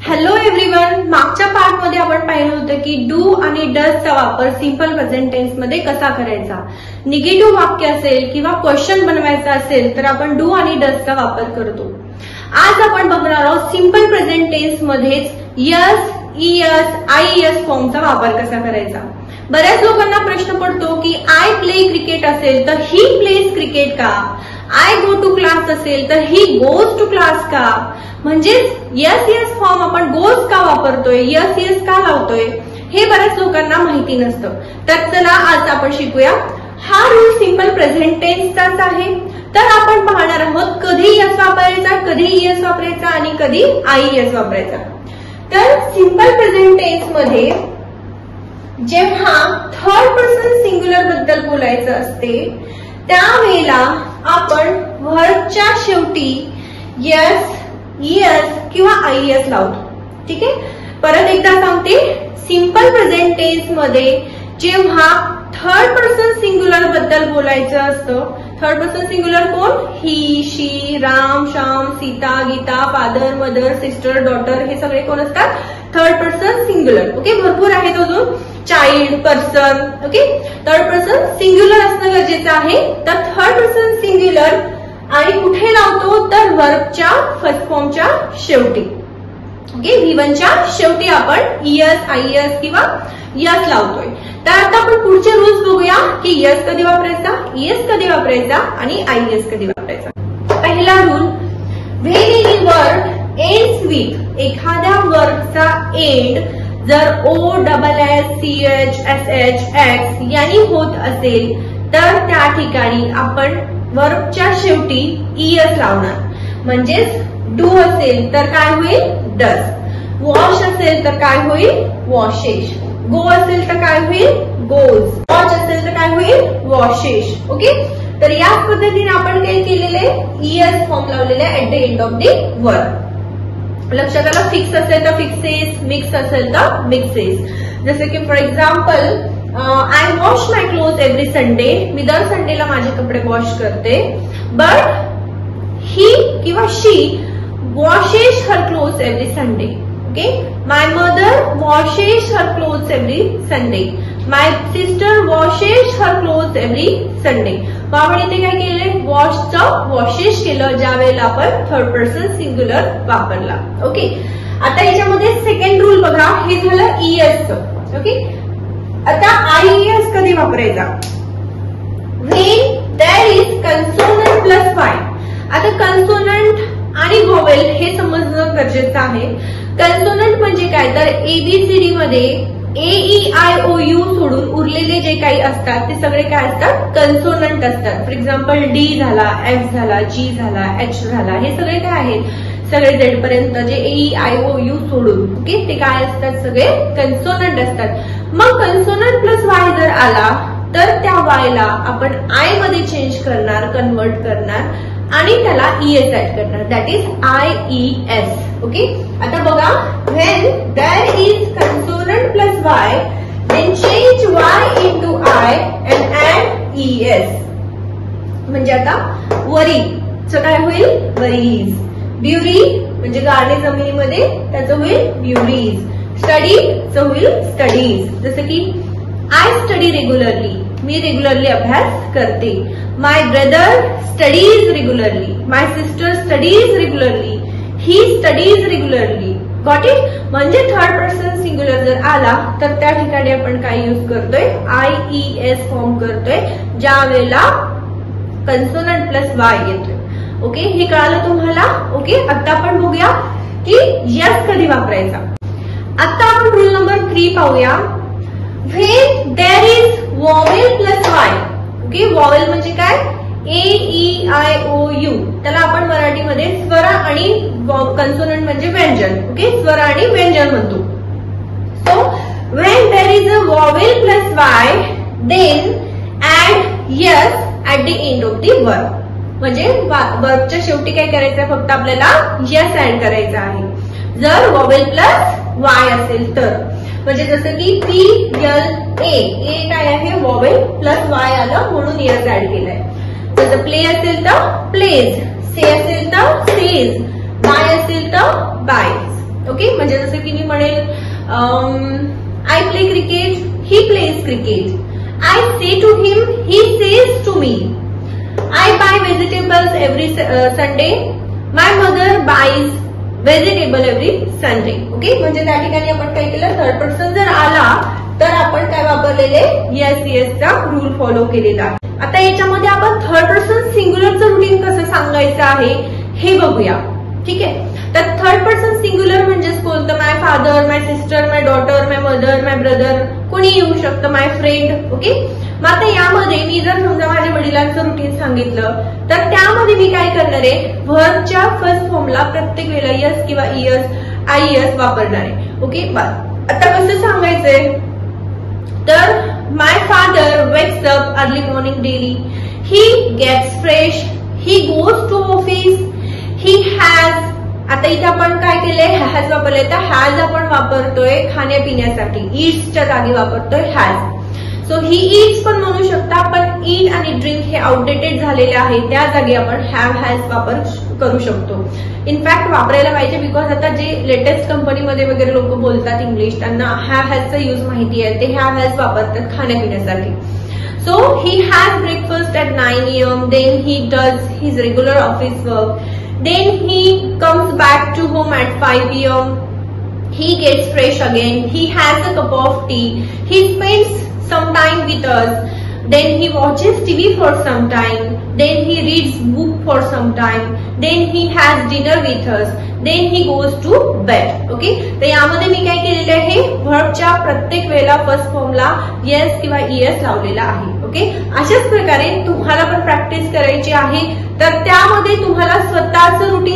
Hello everyone, मागच्या part मध्ये आपण पाहिलं होतं की डू आणि डजचा वापर सिंपल प्रेझेंट टेन्स मध्ये कसा करायचा. निगेटिव्ह वाक्य असेल किंवा क्वेश्चन बनवायचा असेल तर आपण डू आणि डजचा वापर करतो. आज आपण बघणार आहोत सिंपल प्रेझेंट टेन्स मध्येच यस, इयस, आयएस फॉर्मचा वापर कसा करायचा. बऱ्याच लोकांना प्रश्न पडतो की आय प्ले क्रिकेट असेल तर ही प्लेज क्रिकेट का, आय गो टू क्लास असेल तर ही गोज टू क्लास का. म्हणजे यस यस फॉर्म आपण गोज का वापरतोय, यस यस का लावतोय हे बऱ्याच लोकांना माहिती नसतं. तर चला आज आपण शिकूया. हा रूल सिंपल प्रेझेंट टेन्सचाच आहे. तर आपण पाहणार आहोत कधी यस वापरायचा, कधी इयस वापरायचा आणि कधी आयएस वापरायचा. तर सिंपल प्रेझेंट टेन्स मध्ये जेव्हा थर्ड पर्सन सिंग्युलर बद्दल बोलायचं असते त्यावेळेला आपण व्हर्बच्या शेवटी यस, इयस किंवा आयएस लावतो. ठीक आहे, परत एकदा सांगते. सिंपल प्रेझेंट टेन्स मध्ये जेव्हा थर्ड पर्सन सिंग्युलर बद्दल बोलायचं असतं, थर्ड पर्सन सिंग्युलर कोण, he, she, Ram, Shyam, Sita, Geeta, father, mother, sister, daughter हे सगळे कोण असतात, थर्ड पर्सन सिंग्युलर. ओके, भरपूर आहेत अजून, child, person. Okay, third person singular असणं गरजेचं आहे. तर थर्ड पर्सन सिंग्युलर आणि कुठे लावतो तर वर्बच्या फर्स्ट फॉर्मच्या शेवटी. ओके, V1च्या शेवटी आपण इयस, आयएस किंवा यस लावतोय. तर आता आपण पुढचे रूल्स बघूया की यस कधी वापरायचा, इयस कधी वापरायचा आणि आयएस कधी वापरायचा. पहिला rule, when any word ends with, एखाद्या वर्बचा एंड जर O, double S, C H, S H, X यांनी होत असेल तर त्या ठिकाणी आपण वर्बच्या शेवटी इयस लावणार. म्हणजेच डू असेल तर काय होईल, डज. वॉश असेल तर काय होईल, वॉशेस. गो असेल तर काय होईल, गोज. वॉच असेल तर काय होईल, वॉशेस. ओके, तर याच पद्धतीने आपण काय केलेले, इयस फॉर्म लावलेले at the end of the verb. लक्षात आलं. फिक्स असेल तर फिक्सेस, मिक्स असेल तर मिक्सेस. जसे की for example, I wash my cloth every Sunday, मी दर संडेला माझे कपडे वॉश करते. बट ही किंवा she washes her clothes every Sunday. Okay, my mother washes her clothes every Sunday, my sister washes her clothes every Sunday. आपण इथे काय केलंय, वॉशचं वॉशेस केलं ज्या वेळेला आपण थर्ड पर्सन सिंग्युलर वापरला. ओके, आता याच्यामध्ये सेकंड रूल बघा, हे झालं इयसचं. ओके, आता आयएस कधी वापरायचा, when there is consonant plus Y. आता कन्सोनंट आणि व्हॉवेल हे समजणं गरजेचं आहे. कन्सोनंट म्हणजे काय तर एबीसीडी मध्ये AEIOU सोडून उरलेले जे काही असतात ते सगळे काय असतात, कन्सोनंट असतात. फॉर एक्झाम्पल डी झाला, एफ झाला, जी झाला, एच झाला, हे सगळे काय आहेत, सगळे झेड पर्यंत जे AEIOU सोडून. ओके, ते काय असतात, सगळे कन्सोनंट असतात. मग कन्सोनंट प्लस वाय जर आला तर त्या वायला आपण आय मध्ये चेंज करणार, कन्वर्ट करणार आणि त्याला इएस ऍड करणार. That is IES. ओके, आता बघा, when there is consonant plus Y then change Y into I and add ES. म्हणजे आता वरीचं काय होईल, वरीज. ब्युरी म्हणजे गाणे जमिनीमध्ये, त्याचं होईल ब्युरीज. स्टडीचं होईल स्टडीज. जसं की आय स्टडी रेग्युलरली, मी रेग्युलरली अभ्यास करते. My brother studies regularly, my sister studies regularly, he studies regularly. Got it. म्हणजे थर्ड पर्सन सिंग्युलर जर आला तर त्या ठिकाणी आपण काय यूज करतोय, आयईएस फॉर्म करतोय ज्या वेळेला कन्सोनंट प्लस वाय येतोय. ओके, हे कळालं तुम्हाला. ओके, आता आपण बघूया की यस कधी वापरायचा. आता आपण रूल नंबर 3 पाहूया. When there is vowel plus Y. Okay, vowel म्हणजे काय, AEIOU. त्याला आपण मराठीमध्ये स्वर आणि कन्सोनंट म्हणजे व्यंजन. ओके, स्वर आणि व्यंजन म्हणतो. So when there is a vowel plus Y then add S at the end of the verb. म्हणजे वर्बच्या शेवटी काय करायचं, फक्त आपल्याला यस ऍड करायचं आहे जर वॉवेल प्लस वाय असेल तर. म्हणजे जसं की PLA, ए काय आहे, वॉवेल प्लस वाय आलं म्हणून यस ऍड केलंय. जसं प्ले असेल तर प्लेज, से असेल तर सेज, बाय असेल तर बायज. ओके, म्हणजे जसं की मी म्हणेल I play cricket, he plays cricket. I say to him, he says to me. I buy vegetables every Sunday, my mother buys vegetable every Sunday. Okay, म्हणजे त्या ठिकाणी आपण काय केलं, थर्ड पर्सन जर आला तर आपण काय वापरलेले, येस येसचा रूल फॉलो केलेला. आता याच्यामध्ये आपण थर्ड पर्सन सिंग्युलरचं रुटीन कसं सांगायचं आहे हे बघूया. ठीक आहे, तर थर्ड पर्सन सिंग्युलर म्हणजेच कोणतं, माय फादर, माय सिस्टर, माय डॉटर, माय मदर, माय ब्रदर, कोणी येऊ शकतं, माय फ्रेंड. ओके, मग आता यामध्ये मी जर समजा माझ्या वडिलांचं रुटीन सांगितलं तर त्यामध्ये मी काय करणार आहे, व्हर्बच्या फर्स्ट फॉर्मला प्रत्येक वेळेला यस किंवा इयस, आय यस वापरणार आहे. ओके, आता कसं सांगायचंय, तर my father wakes up early morning daily, he gets fresh, he goes to office, he has. आता इथे आपण काय केलंय, हॅज वापरले, तर हॅज आपण वापरतोय खाण्यापिण्यासाठी, ईट्सच्या जागी वापरतोय हॅज. सो ही ईट्स पण म्हणू शकता, पण ईट आणि ड्रिंक हे आउटडेटेड झालेले आहे, त्या जागी आपण हॅव हॅज वापर करू शकतो. इनफॅक्ट वापरायला पाहिजे, बिकॉज आता जे लेटेस्ट कंपनीमध्ये वगैरे लोक बोलतात इंग्लिश, त्यांना हॅव हॅजचा यूज माहिती आहे, ते हॅव हॅज वापरतात खाण्यापिण्यासाठी. So he has breakfast at 9 AM, then he does his regular office work, then he comes back to home at 5 PM, he gets fresh again, he has a cup of tea, he spends some time with us, then he watches TV for some time, then he reads book for some time, then he has dinner with us, then he goes to bed. Okay, तर यामध्ये मी काय केलेलं आहे, व्हर्बच्या प्रत्येक वेळेला first फॉर्मला yes किंवा इएस लावलेला आहे. ओके, अशाच प्रकारे तुम्हाला पण प्रॅक्टिस करायची आहे, तर त्यामध्ये तुम्हाला स्वतःचं रुटीन